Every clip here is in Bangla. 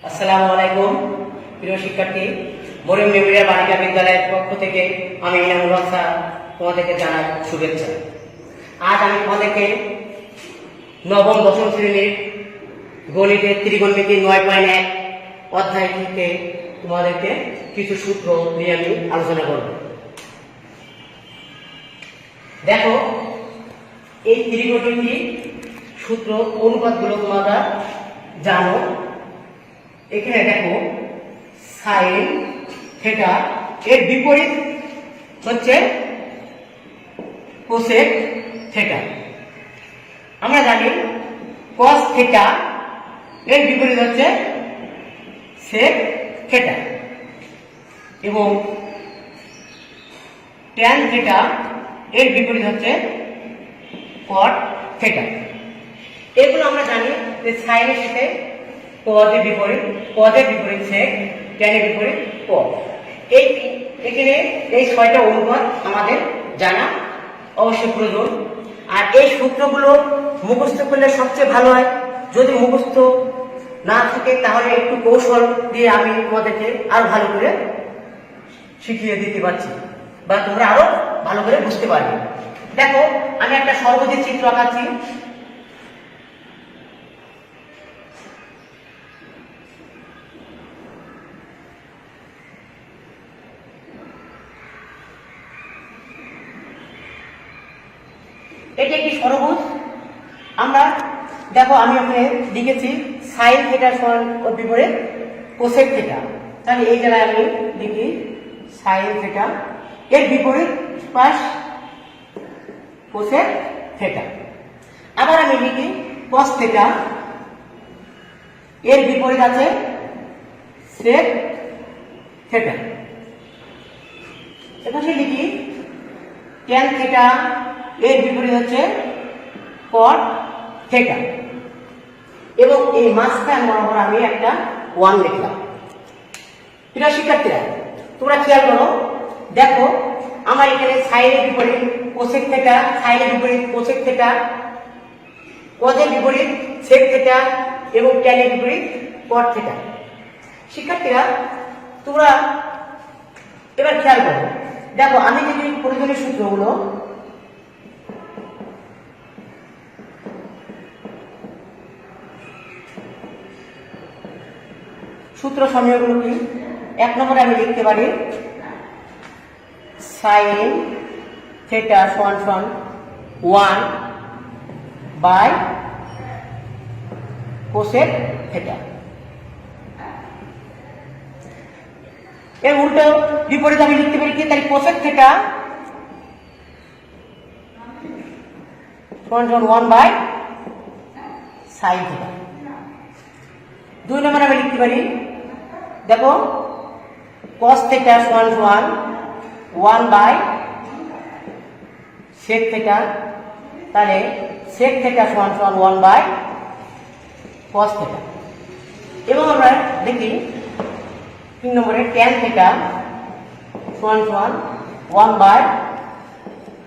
আসসালামু আলাইকুম প্রিয় শিক্ষার্থী, মরিয়ম মেমোরিয়াল বালিকা বিদ্যালয়ের পক্ষ থেকে আমি ইনামুল হক স্যার তোমাদেরকে জানাই শুভেচ্ছা। আজ আমি তোমাদেরকে নবম দশম শ্রেণীর গণিতের ত্রিকোণমিতি 9.1 অধ্যায় থেকে তোমাদেরকে কিছু সূত্র নিয়ে আমি আলোচনা করব। দেখো, এই ত্রিকোণমিতি সূত্র অনুপাতগুলো তোমরা জানো। এখানে দেখো, সাইন থিটা এর বিপরীত হচ্ছে কোসেক থিটা। আমরা জানি কস থিটা এর বিপরীত হচ্ছে সেক থিটা এবং ট্যান থিটা এর বিপরীত হচ্ছে কট থিটা। এগুলো আমরা জানি যে সাইনের সাথে পদের বিপরীত সেক, ট্যানের বিপরীত কট। এখানে এই 6টা অনুপাত আমাদের জানা অবশ্যই প্রয়োজন। আর এই সূত্রগুলো মুখস্থ করলে সবচেয়ে ভালো হয়। যদি মুখস্থ না থাকে তাহলে একটু কৌশল দিয়ে আমি তোমাদেরকে আরো ভালো করে শিখিয়ে দিতে পারছি বা তোমরা আরো ভালো করে বুঝতে পারবে। দেখো, আমি একটা সর্বজনীন চিত্র আঁকাচ্ছি। এটি একটি ষড়ভুজ। আমরা দেখো, আমি ওখানে লিখেছি সাইন থিটার সমান বিপরীত কোসেক থিটা। তাহলে এই জায়গায় আমি লিখি সাইন থিটা এর বিপরীত পাশ কোসেক থিটা। আবার আমি লিখি কস থিটা এর বিপরীত আছে সেক থিটা। এখানে লিখি ট্যান থিটা এর বিপরীত হচ্ছে কট থিটা এবং এই মাঝখান বরাবর আমি একটা 1 লিখলাম। প্রিয় শিক্ষার্থীরা, তোমরা খেয়াল করো, দেখো আমার এখানে সাইনের বিপরীত কোসেক থিটা, সাইনের বিপরীত কোসেক থিটা, কজের বিপরীত সেক থিটা এবং ট্যানের বিপরীত কট থিটা। শিক্ষার্থীরা, তোমরা এবার খেয়াল করো, দেখো আমি যদি প্রয়োজনীয় সূত্রগুলো সূত্র সমীকরণগুলো কি? 1 নম্বরে আমি লিখতে পারি সাইন থিটা সমান 1 বাই কোসেক থিটা। এর উল্টো বিপরীত আমি লিখতে পারি কি? তাই কোসেক থিটা সমান 1 বাই সাইন থিটা। 2 নম্বরে আমি লিখতে পারি, দেখো cos থিটা সমান 1 বাই sec থিটা। তাহলে sec থিটা সমান 1 বাই cos থিটা। এবং আমরা দেখি 3 নম্বরে tan থিটা সমান 1 বাই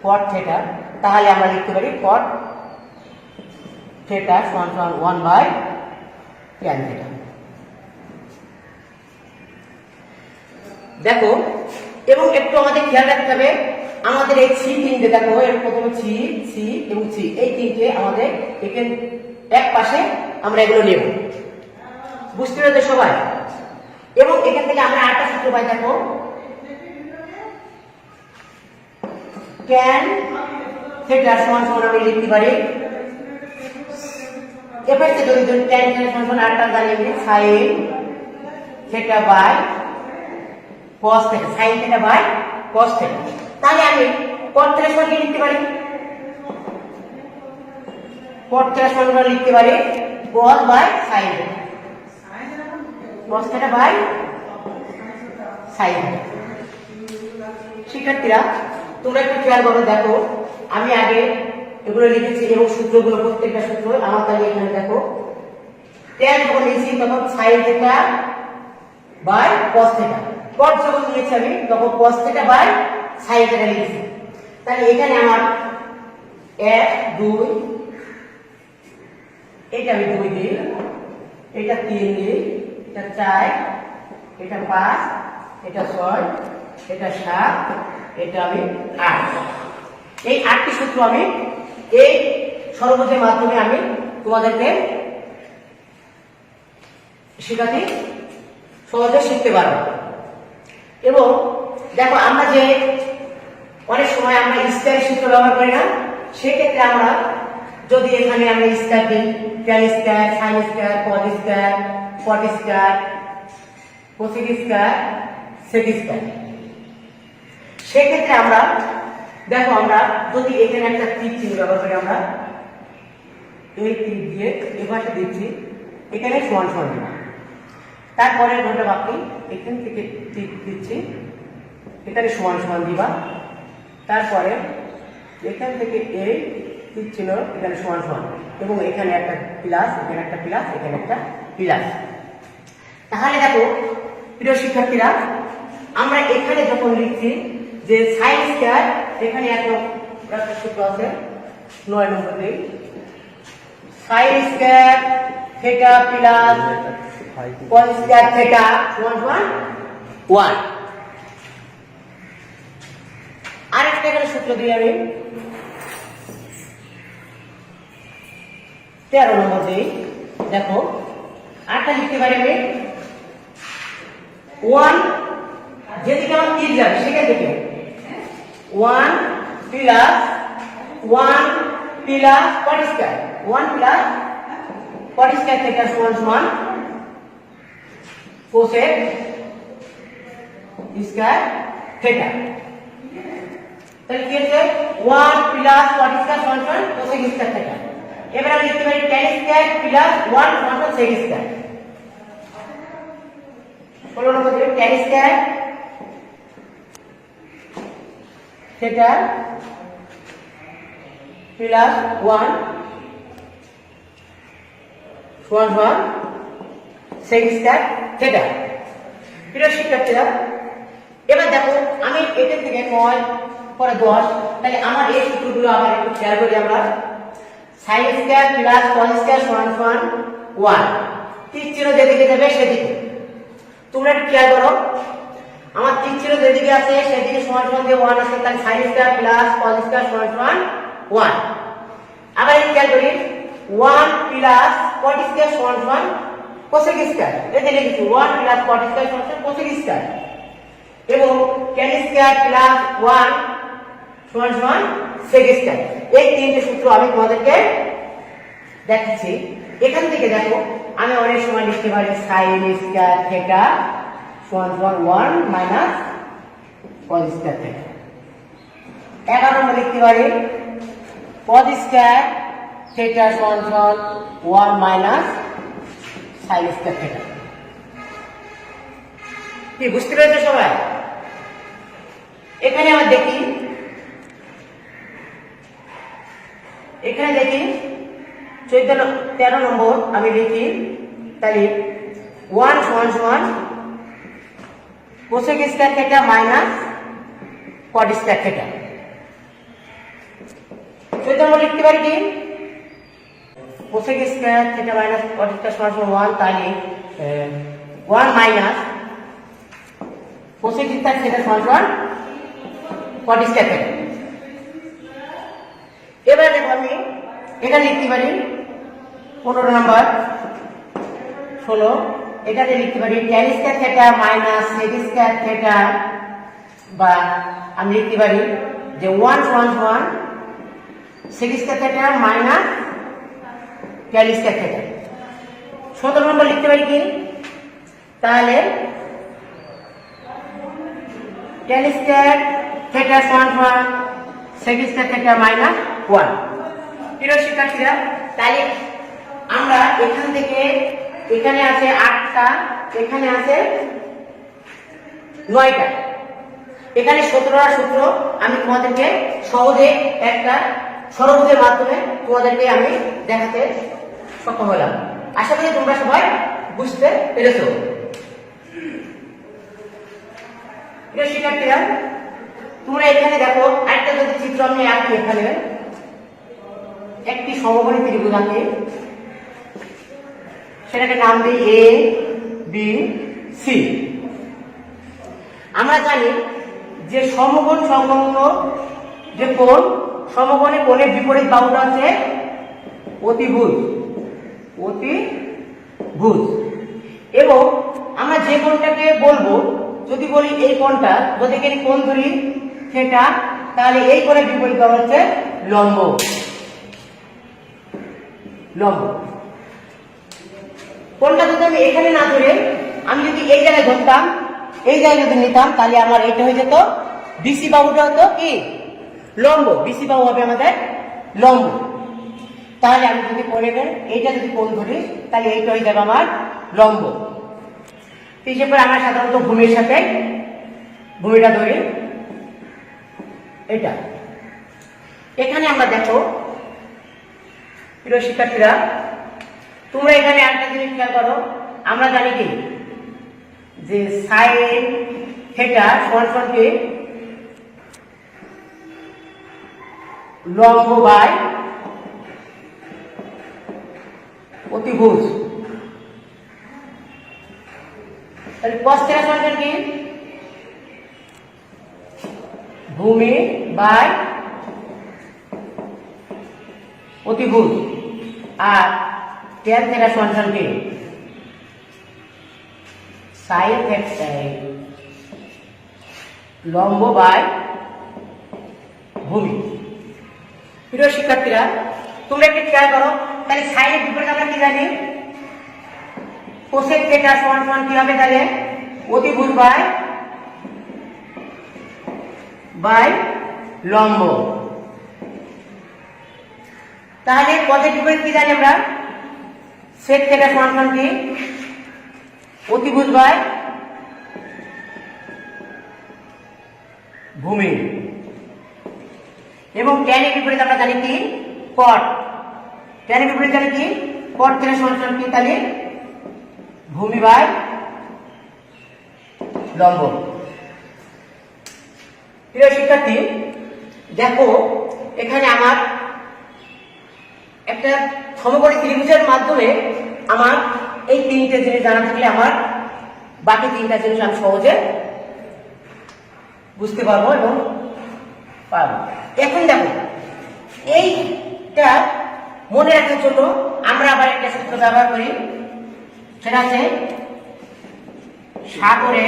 cot থিটা। তাহলে আমরা লিখতে পারি cot থিটা সমান 1 বাই tan থিটা। দেখো, এবং একটু আমাদের খেয়াল রাখতে হবে, আমাদের এই সি তিনটে, দেখো এর প্রথমে সি এবং সি, এই তিনটে আমাদের এখানে এক পাশে আমরা এগুলো নেব। বুঝতে পেরেছো সবাই? এবং এখান থেকে আমরা আরেকটা সূত্র পাই, দেখো tan থিটা সমান আমি লিখতে পারি এপাশে যদি tan থিটা সমান আরেকটা জানি sine theta by cos theta, sin theta by cos theta. তাহলে আমি cot থিটা সমান কি লিখতে পারি? cot থিটা সমান লিখতে পারি cos by sin theta, cos theta by sin theta. শিক্ষার্থীরা, তোমরা একটু খেয়াল করো, দেখো আমি আগে এগুলো লিখেছি এবং সূত্রগুলো প্রত্যেকটা সূত্র আমার তাহলে এখানে দেখো tan যখন লিখছি তখন sin theta by cos theta, cot যখন নিয়েছি আমি তখন cos theta by sin theta লিখেছি। তাহলে এখানে আমার 1 2 এটা আমি 2 দিই, এটা 3 দিই, এটা 4, এটা 5, এটা 6, এটা 7, এটা আমি 8। এই 8টি সূত্র আমি এই ষড়ভুজের মাধ্যমে আমি তোমাদেরকে শেখাতে সহজে শিখতে পারবো। এবং দেখো আমরা যে অনেক সময় আমরা স্কয়ার সূত্র ব্যবহার করি না, সেক্ষেত্রে আমরা যদি এখানে আমরা স্কয়ার দিই, tan square, sine square, cot square, cot square, cosec square, sec square, সেক্ষেত্রে আমরা দেখো আমরা যদি এখানে একটা তীর চিহ্ন ব্যবহার করি, আমরা এই তীর দিয়ে এপাশে দিচ্ছি, এখানে সমান সমান দিলাম, তারপরে ঘন্টা বাকি এখান থেকে তীর দিচ্ছি, এখানে সমান সমান দিবা, তারপরে এখান থেকে এই তীর চিহ্ন এখানে সমান সমান, এবং এখানে একটা প্লাস, এখানে একটা প্লাস, এখানে একটা প্লাস। তাহলে দেখো প্রিয় শিক্ষার্থীরা, আমরা এখানে যখন লিখছি যে সাইন স্কয়ার, এখানে একটা সূত্র আছে 9 নম্বর দিই, sine square theta plus cos square theta সমান সমান 1। আরেকটা এখানে সূত্র দিই আমি 13 নম্বর দিই, দেখো আরেকটা লিখতে পারি আমি 1, যেদিকে আমার তীর যাবে সেখান থেকে 1 plus 1 plus cot square, 1 plus cot square theta সমান সমান কোসেক স্কয়ার থিটা। তাহলে কি হচ্ছে 1 প্লাস কট স্কয়ার সমান সমান কোসেক স্কয়ার থিটা। এবার আমি লিখতে পারি ট্যান স্কয়ার প্লাস 1 সমান সমান সেক স্কয়ার। 16 নম্বর দিই ট্যান স্কয়ার থিটা প্লাস 1 সমান সমান সেক স্কয়ার থিটা। প্রিয় শিক্ষার্থীরা, এবার দেখো আমি এটা থেকে 9 পরে 10, তাহলে আমার এই সূত্রগুলো আবার একটু খেয়াল করি আমরা। Sine square plus cos square সমান সমান 1, তীর চিহ্ন যেদিকে যাবে সেদিকে তোমরা একটু খেয়াল করো, আমার তীর চিহ্ন যেদিকে আছে সেদিকে সমান সমান যে 1 আছে, তাহলে sine square plus cos square সমান সমান 1। আবার এই খেয়াল করি 1 প্লাস কট স্কয়ার সমান সমান কোসেক স্কয়ার, এই যে লিখছি 1 প্লাস কট স্কয়ার সমান সমান কোসেক স্কয়ার, এবং ট্যান স্কয়ার প্লাস 1 সমান সমান সেক স্কয়ার। এই তিনটে সূত্র আমি তোমাদেরকে দেখাচ্ছি। এখান থেকে দেখো আমি অনেক সময় লিখতে পারি সাইন স্কয়ার থিটা সমান সমান 1 মাইনাস কস স্কয়ার থিটা। 11 নম্বর লিখতে পারি কস স্কয়ার থিটা সমান সমান 1 মাইনাস সাইন স্কয়ার থিটা। কি বুঝতে পেরেছো সবাই? এখানে আমরা দেখি, এখানে দেখি 13 নম্বর আমি লিখি, তাহলে 1 সমান সমান কোসেক স্কয়ার থিটা মাইনাস কট স্কয়ার থিটা। 14 নম্বর লিখতে পারি কি কোসেক স্কয়ার থিটা মাইনাস কট স্কয়ার সমান সমান 1, তাহলে 1 মাইনাস কোসেক স্কয়ার থিটা সমান সমান কট স্কয়ার থিটা। এবার দেখো আমি এখানে লিখতে পারি 15 নম্বর 16, এখানে লিখতে পারি tan square theta minus sec square theta, বা আমি লিখতে পারি যে 1 সমান সমান sec square theta minus tan square theta. 17 নম্বর লিখতে পারি কি, তাহলে ট্যান স্কয়ার থিটা সমান সমান সেক স্কয়ার থিটা মাইনাস 1। প্রিয় শিক্ষার্থীরা, তাহলে আমরা এখান থেকে এখানে আছে 8টা, এখানে আছে 9টা, এখানে 17টা সূত্র আমি তোমাদেরকে সহজে একটা ষড়ভুজের মাধ্যমে তোমাদেরকে আমি দেখাতে সক্ষম হলাম। আশা করি তোমরা সবাই বুঝতে পেরেছো। প্রিয় শিক্ষার্থীরা, তোমরা এখানে দেখো আরেকটা যদি চিত্র আমি আঁকি, এখানে একটি সমকোণী ত্রিভুজ আঁকি, সেটাকে নাম দিই A B বি সি। আমরা জানি যে সমকোণ সংলগ্ন যে কোণ, সমকোণে কোণের বিপরীত বাহুটা হচ্ছে অতিভুজ, অতিভুজ। এবং আমরা যে কোণটাকে বলবো, যদি বলি এই কোণটা, যদি এখানে কোণ ধরি সেটা, তাহলে এই কোণের বিপরীত বাহু হচ্ছে লম্ব, লম্ব। কোণটা যদি আমি এখানে না ধরে আমি যদি এই জায়গায় ধরতাম, এই জায়গায় যদি নিতাম, তাহলে আমার এইটা হয়ে যেত বিসি বাহুটা হতো কি লম্ব, বিসি বাহু হবে আমাদের লম্ব। তাহলে আমি যদি কোণের এইটা যদি কোণ ধরি তাহলে এইটা হয়ে যাবে আমার লম্ব। হিসেবে করে আমরা সাধারণত ভূমির সাথে ভূমিটা ধরি এটা। এখানে আমরা দেখো প্রিয় শিক্ষার্থীরা, তোমরা এখানে একটা জিনিস খেয়াল করো, আমরা জানি কি যে সাইন থিটা সমান কি লম্ব বাই অতিভুজ। তাহলে cos থিটা সমান কি ভূমি বাই অতিভুজ, আর tan থিটা সমান কি সাইন থিটা লম্ব বাই ভূমি। প্রিয় শিক্ষার্থীরা, তোমরা একটু খেয়াল করো, তাহলে সাইনের বিপরীত আমরা কি জানি, কোসেক থিটা সমান কি হবে, তাহলে অতিভুজ বাই লম্ব। তাহলে কসের বিপরীত কি জানি আমরা, সেক থিটা সমান কি অতিভুজ বাই ভূমি। এবং tan এর বিপরীত আমরা জানি কি cot, tan এর বিপরীত জানি কি cot থিটা সমান কি, তাহলে ভূমি বাই লম্ব। প্রিয় শিক্ষার্থী, দেখো এখানে আমার একটা সমকোণী ত্রিভুজের মাধ্যমে আমার এই তিনটে জিনিস জানা থাকলে আমার বাকি তিনটা জিনিস আমি সহজে বুঝতে পারবো এবং পারবো। এখন দেখো এইটা মনে রাখার জন্য আমরা আবার একটা সূত্র ব্যবহার করি, সেটা আছে সাগরে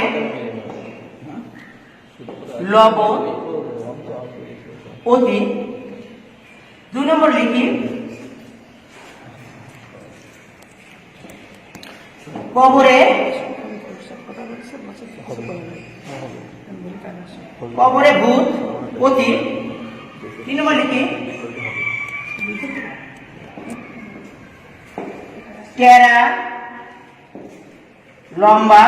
লবণ অতি। 2 নম্বর লিখি কবরে ভূত অতি। 3 নম্বর লিখি টেরা লম্বা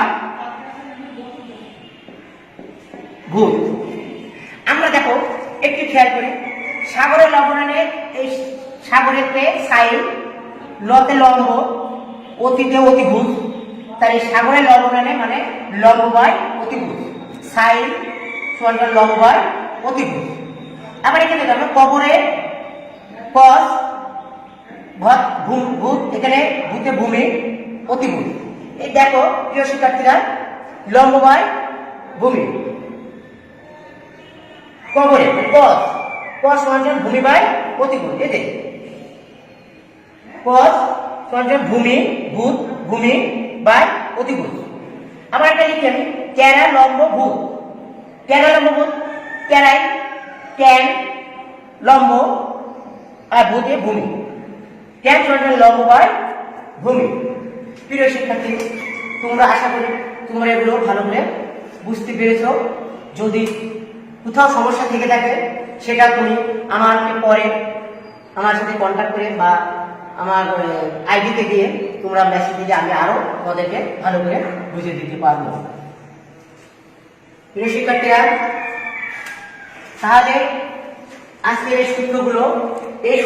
ভূত। আমরা দেখো একটু খেয়াল করি, সাগরের লবণানে এই সাগরেতে সাইন, লতে লম্ব, অতিতে অতিভুজ। তাই সাগরের লবণানে মানে লম্ব বাই অতিভুজ, সাইন সমান লম্ব বাই অতিভুজ। আবার এখানে দেখো কবরে কস ভূত, এখানে ভূতে ভূমি অতিভুজ। এই দেখো প্রিয় শিক্ষার্থীরা, লম্ব বাই ভূমি। কবরে কস সমান ভূমি বাই অতিভুজ, এতে কস সমান ভূমি ভূত ভূমি বাই অতিভুজ। আবার এটা লিখি আমি টেরা লম্ব ভূত, টেরা লম্ব ভূত, টেরাই ট্যান লম্ব আর ভূতে ভূমি, ট্যান সমান লম্ব বাই ভূমি। প্রিয় শিক্ষার্থী, তোমরা আশা করি তোমরা এগুলো ভালো করে বুঝতে পেরেছ। যদি কোথাও সমস্যা থেকে থাকে সেটা তুমি আমাকে পরে আমার সাথে কন্ট্যাক্ট করে বা আমার আইডিতে গিয়ে তোমরা মেসেজ দিলে আমি আরো তোমাদেরকে ভালো করে বুঝিয়ে দিতে পারবো। প্রিয় শিক্ষার্থীরা, তাহলে আজকে এই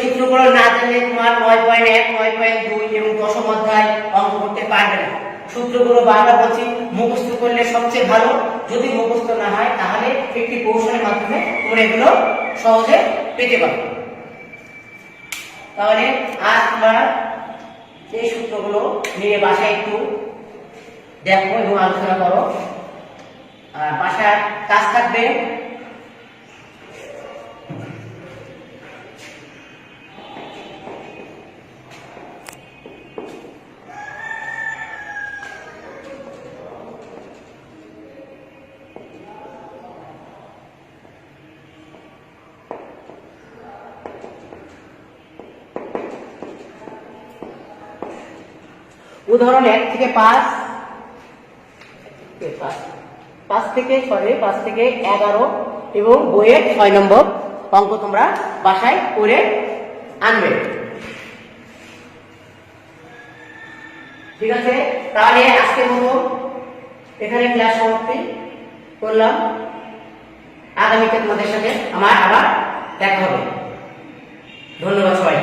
সূত্রগুলো না জানলে তোমার 9.1, 9.2 এবং 10ম অধ্যায় অঙ্ক করতে পারবে না। সূত্রগুলো বারবার বলছি, মুখস্থ করলে সবচেয়ে ভালো। যদি মুখস্থ না হয় তাহলে একটি কৌশলের মাধ্যমে তোমরা এগুলো সহজে পেতে পারো। তাহলে আজ তোমরা এই সূত্রগুলো নিয়ে বাসায় একটু দেখো এবং আলোচনা করো। আর বাসার কাজ থাকবে। উদাহরণ 1 থেকে 5, 5 থেকে 11 এবং বইয়ের 6 নম্বর অঙ্ক তোমরা বাসায় করে আনবে। ঠিক আছে, তাহলে আজকের মতো এখানে ক্লাস সমাপ্তি করলাম। আগামীতে তোমাদের সাথে আমার আবার দেখা হবে। ধন্যবাদ সবাই।